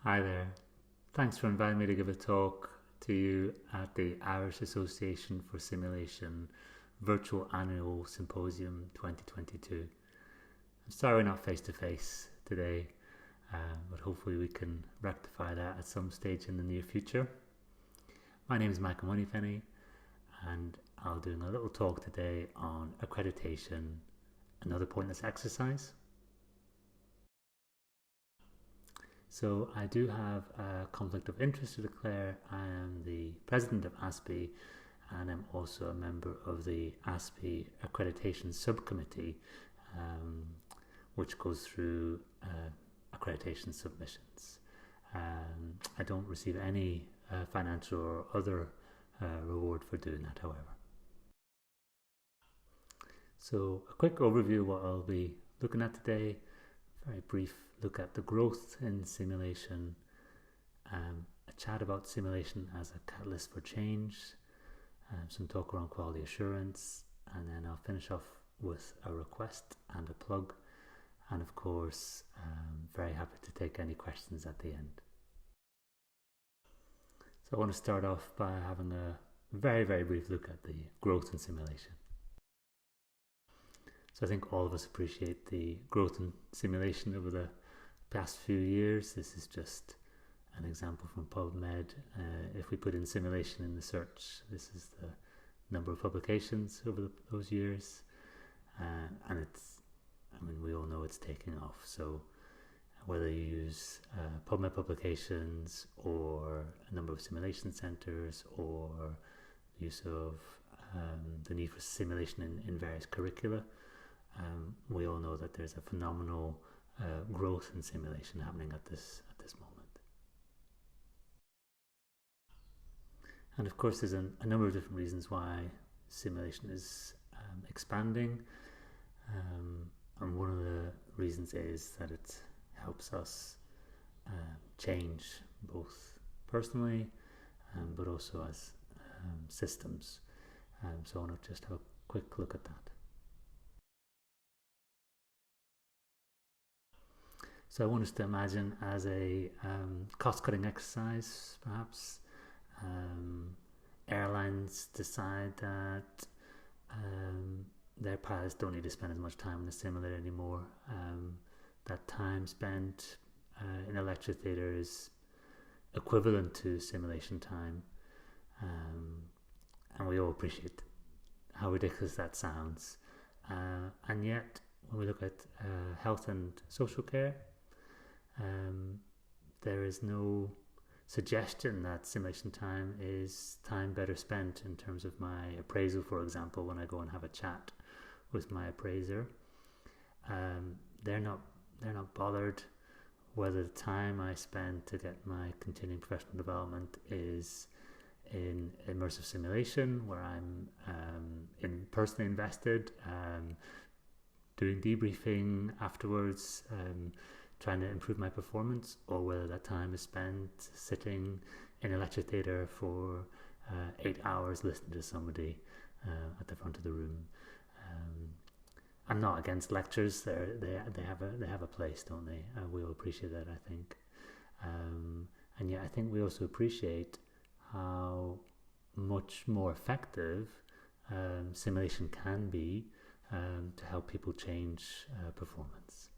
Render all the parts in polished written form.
Hi there. Thanks for inviting me to give a talk to you at the Irish Association for Simulation Virtual Annual Symposium 2022. I'm sorry we're not face to face today, but hopefully we can rectify that at some stage in the near future. My name is Moneypenny, and I'll be doing a little talk today on accreditation, another pointless exercise. So I do have a conflict of interest to declare. I am the president of ASPiH, and I'm also a member of the ASPiH Accreditation Subcommittee, which goes through accreditation submissions. I don't receive any financial or other reward for doing that, however. So a quick overview of what I'll be looking at today. Very brief look at the growth in simulation, a chat about simulation as a catalyst for change, some talk around quality assurance, and then I'll finish off with a request and a plug, and of course very happy to take any questions at the end. So I want to start off by having a very brief look at the growth in simulation. So I think all of us appreciate the growth in simulation over the past few years. This is just an example from PubMed. If we put in simulation in the search, this is the number of publications over those years. And we all know it's taking off. So whether you use PubMed publications or a number of simulation centers or use of the need for simulation in various curricula, we all know that there's a phenomenal growth in simulation happening at this moment. And of course there's a number of different reasons why simulation is expanding, and one of the reasons is that it helps us change both personally but also as systems. So I want to just have a quick look at that. So I want us to imagine as a cost-cutting exercise, perhaps. Airlines decide that their pilots don't need to spend as much time in the simulator anymore. That time spent in a lecture theatre is equivalent to simulation time. And we all appreciate how ridiculous that sounds. And yet, when we look at health and social care, there is no suggestion that simulation time is time better spent in terms of my appraisal, for example. When I go and have a chat with my appraiser, they're not bothered whether the time I spend to get my continuing professional development is in immersive simulation, where I'm personally invested, doing debriefing afterwards, trying to improve my performance, or whether that time is spent sitting in a lecture theatre for 8 hours listening to somebody at the front of the room. I'm not against lectures. They have a place, don't they? We all appreciate that, I think. And yet I think we also appreciate how much more effective simulation can be to help people change performance.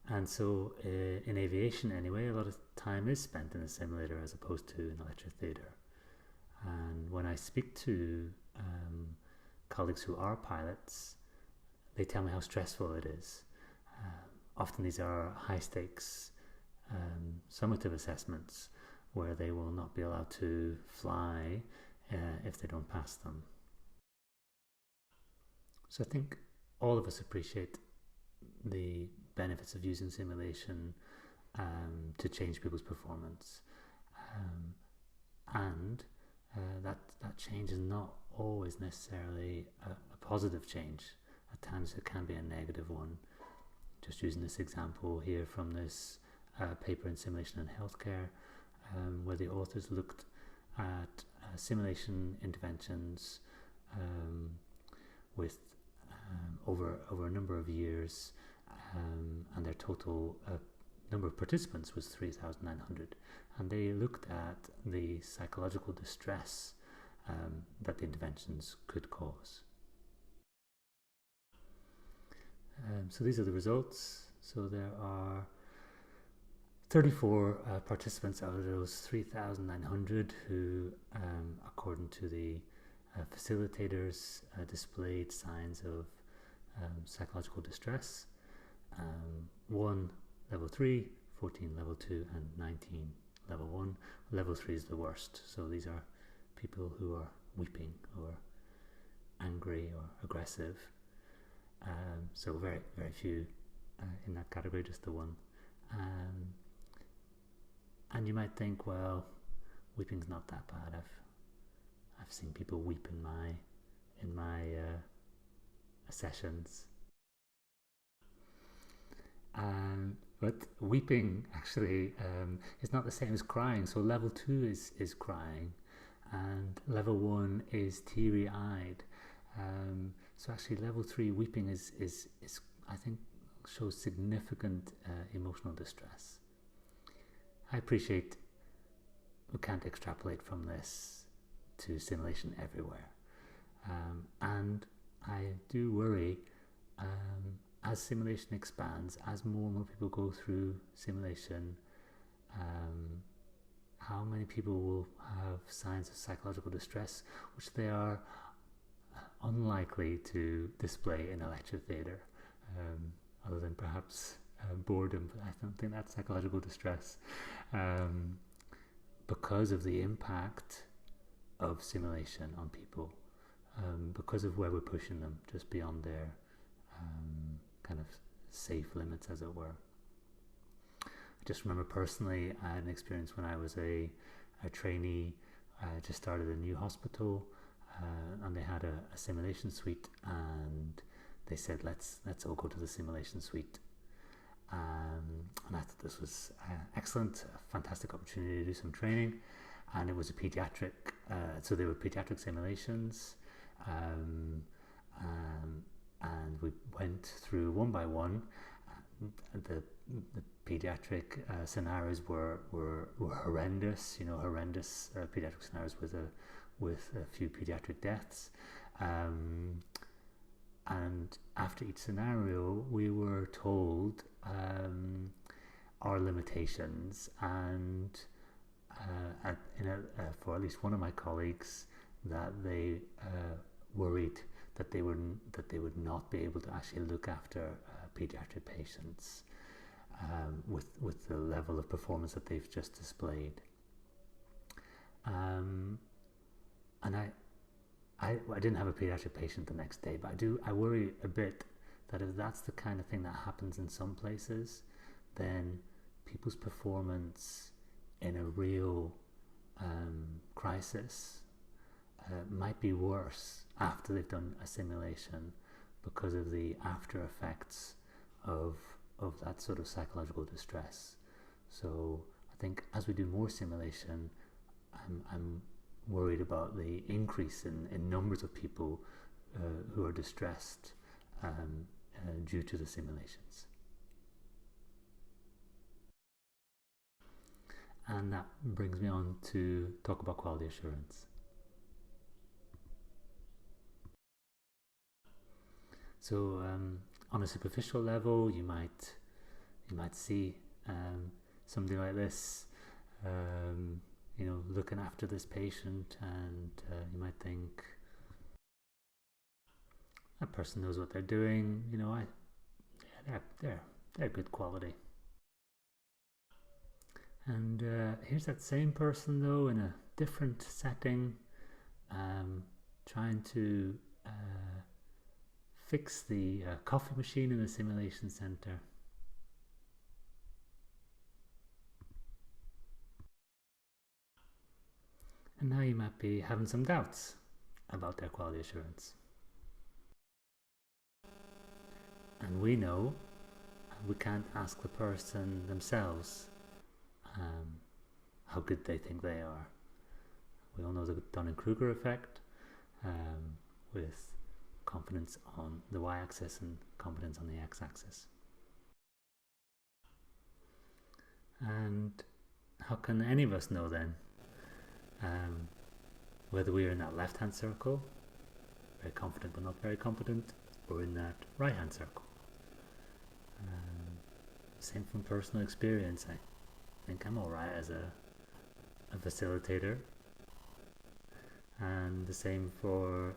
And so in aviation anyway, a lot of time is spent in a simulator as opposed to in a lecture theatre. And when I speak to colleagues who are pilots, they tell me how stressful it is. Often these are high stakes summative assessments where they will not be allowed to fly if they don't pass them. So I think all of us appreciate the benefits of using simulation to change people's performance, and that change is not always necessarily a positive change. At times it can be a negative one. Just using this example here from this paper in Simulation in Healthcare, where the authors looked at simulation interventions with over a number of years, and their total number of participants was 3,900, and they looked at the psychological distress that the interventions could cause. So these are the results. So there are 34 participants out of those 3,900 who, according to the facilitators, displayed signs of psychological distress. 1 level 3, 14 level 2, and 19 level 1. Level 3 is the worst. So these are people who are weeping or angry or aggressive. So very, very few in that category, just the one. And you might think, well, weeping's not that bad. I've seen people weep in my sessions. But weeping actually is not the same as crying. So level 2 is crying, and level 1 is teary-eyed. So actually level 3 weeping is I think shows significant emotional distress. I appreciate we can't extrapolate from this to simulation everywhere, and I do worry as simulation expands, as more and more people go through simulation, how many people will have signs of psychological distress which they are unlikely to display in a lecture theatre, other than perhaps boredom, but I don't think that's psychological distress, because of the impact of simulation on people, because of where we're pushing them just beyond their kind of safe limits, as it were. I just remember personally, I had an experience when I was a trainee. I just started a new hospital, and they had a simulation suite, and they said, let's all go to the simulation suite. And I thought this was excellent, a fantastic opportunity to do some training. And it was a pediatric, so they were pediatric simulations, and we went through one by one. The pediatric scenarios were horrendous, horrendous pediatric scenarios with a few pediatric deaths. And after each scenario, we were told our limitations, and for at least one of my colleagues, that they worried that they would not be able to actually look after pediatric patients with the level of performance that they've just displayed. And I didn't have a pediatric patient the next day, but I worry a bit that if that's the kind of thing that happens in some places, then people's performance in a real crisis might be worse after they've done a simulation, because of the after effects of that sort of psychological distress. So I think as we do more simulation, I'm worried about the increase in numbers of people who are distressed due to the simulations. And that brings me on to talk about quality assurance. So on a superficial level, you might see something like this, looking after this patient, and you might think that person knows what they're doing. They're good quality. And here's that same person, though, in a different setting, trying to fix the coffee machine in the simulation center. And now you might be having some doubts about their quality assurance. And we know we can't ask the person themselves how good they think they are. We all know the Dunning-Kruger effect, with confidence on the y-axis and competence on the x-axis. And how can any of us know then whether we are in that left-hand circle, very confident but not very competent, or in that right-hand circle? Same from personal experience. I think I'm alright as a facilitator, and the same for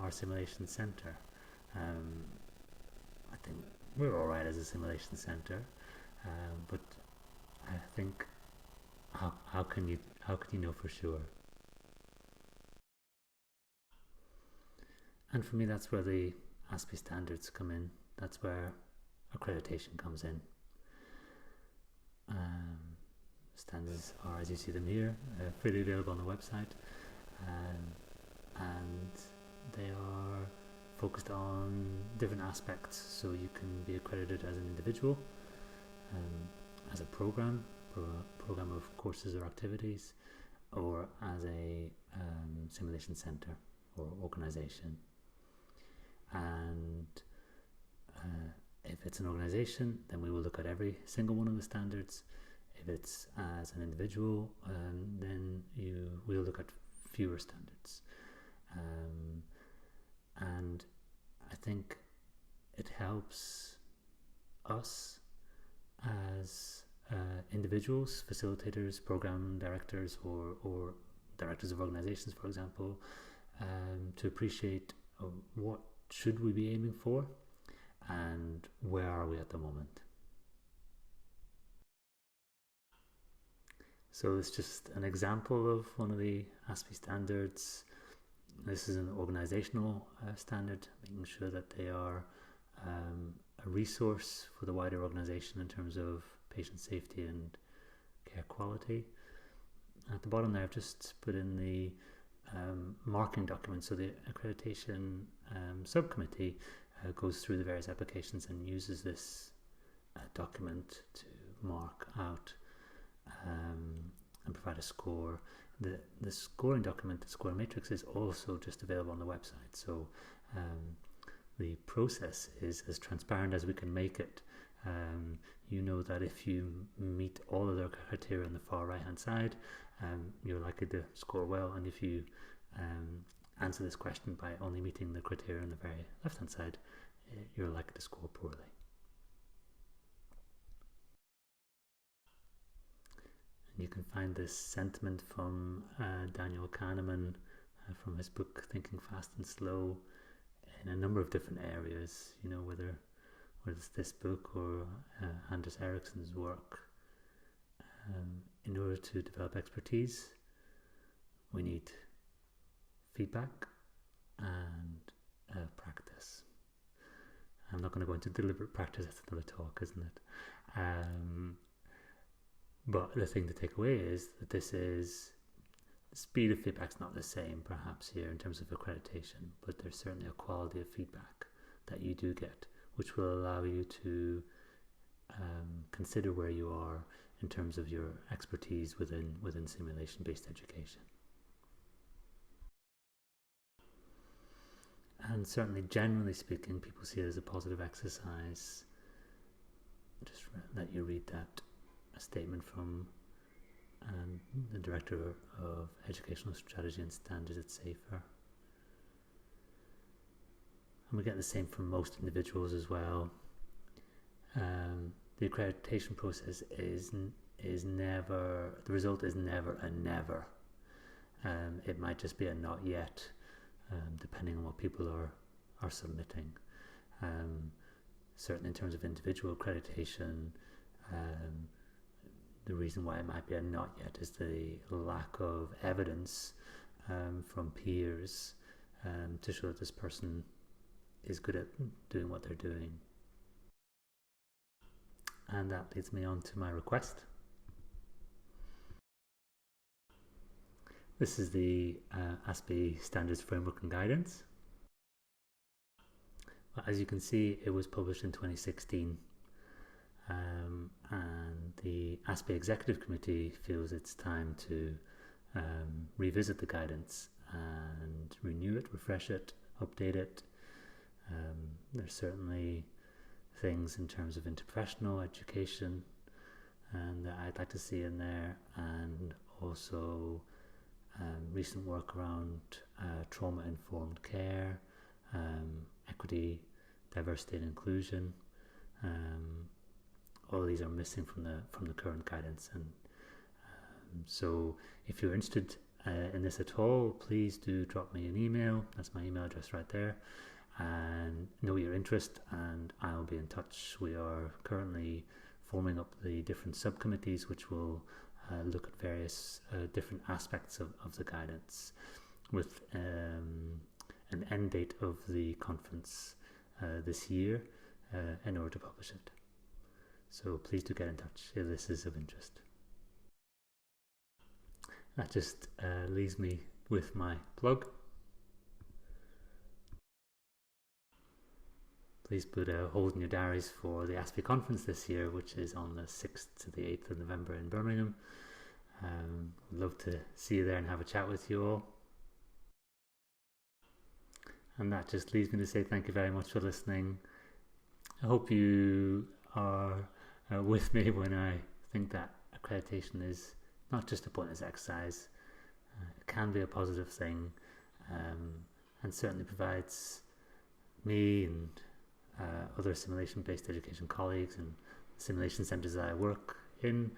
our simulation center. I think we're alright as a simulation center, but I think how can you know for sure? And for me, that's where the ASPiH standards come in. That's where accreditation comes in. Standards are, as you see them here, freely available on the website, and they are focused on different aspects. So you can be accredited as an individual, as a program of courses or activities, or as a simulation center or organization. And if it's an organization, then we will look at every single one of the standards. If it's as an individual, then we'll look at fewer standards. And I think it helps us as individuals, facilitators, program directors, or directors of organizations, for example, to appreciate what should we be aiming for and where are we at the moment. So it's just an example of one of the ASPiH standards. This is an organizational standard, making sure that they are a resource for the wider organization in terms of patient safety and care quality. At the bottom there, I've just put in the marking document. So the accreditation subcommittee goes through the various applications and uses this document to mark out and provide a score. The scoring document, the score matrix, is also just available on the website. So the process is as transparent as we can make it. You know that if you meet all of the criteria on the far right hand side, you're likely to score well, and if you answer this question by only meeting the criteria on the very left hand side, you're likely to score poorly. And you can find this sentiment from Daniel Kahneman from his book Thinking Fast and Slow in a number of different areas, you know, whether it's this book or Anders Ericsson's work. In order to develop expertise, we need feedback and practice. I'm not going to go into deliberate practice, that's another talk, isn't it? But the thing to take away is that the speed of feedback's not the same perhaps here in terms of accreditation, but there's certainly a quality of feedback that you do get, which will allow you to consider where you are in terms of your expertise within simulation-based education. And certainly, generally speaking, people see it as a positive exercise. Just let you read that statement from the Director of Educational Strategy and Standards at SAFER. And we get the same from most individuals as well. The accreditation process is never, the result is never a never. It might just be a not yet, depending on what people are submitting. Certainly in terms of individual accreditation, the reason why it might be a not yet is the lack of evidence from peers to show that this person is good at doing what they're doing. And that leads me on to my request. This is the ASPiH Standards Framework and Guidance. As you can see, it was published in 2016, and the ASPiH Executive Committee feels it's time to revisit the guidance and renew it, refresh it, update it, There's certainly things in terms of interprofessional education and that I'd like to see in there, and also recent work around trauma-informed care, equity, diversity and inclusion. All of these are missing from the current guidance, and so if you're interested in this at all, please do drop me an email. That's my email address right there, and note your interest, and I'll be in touch. We are currently forming up the different subcommittees which will look at various different aspects of the guidance, with an end date of the conference this year in order to publish it. So please do get in touch if this is of interest. That just leaves me with my plug. Please put a hold in your diaries for the ASPiH conference this year, which is on the 6th to the 8th of November in Birmingham. I'd love to see you there and have a chat with you all. And that just leaves me to say thank you very much for listening. I hope you are with me when I think that accreditation is not just a pointless exercise. It can be a positive thing, and certainly provides me and other simulation-based education colleagues and simulation centres that I work in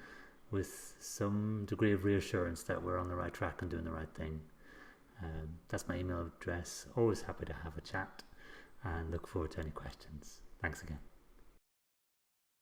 with some degree of reassurance that we're on the right track and doing the right thing. That's my email address. Always happy to have a chat, and look forward to any questions. Thanks again.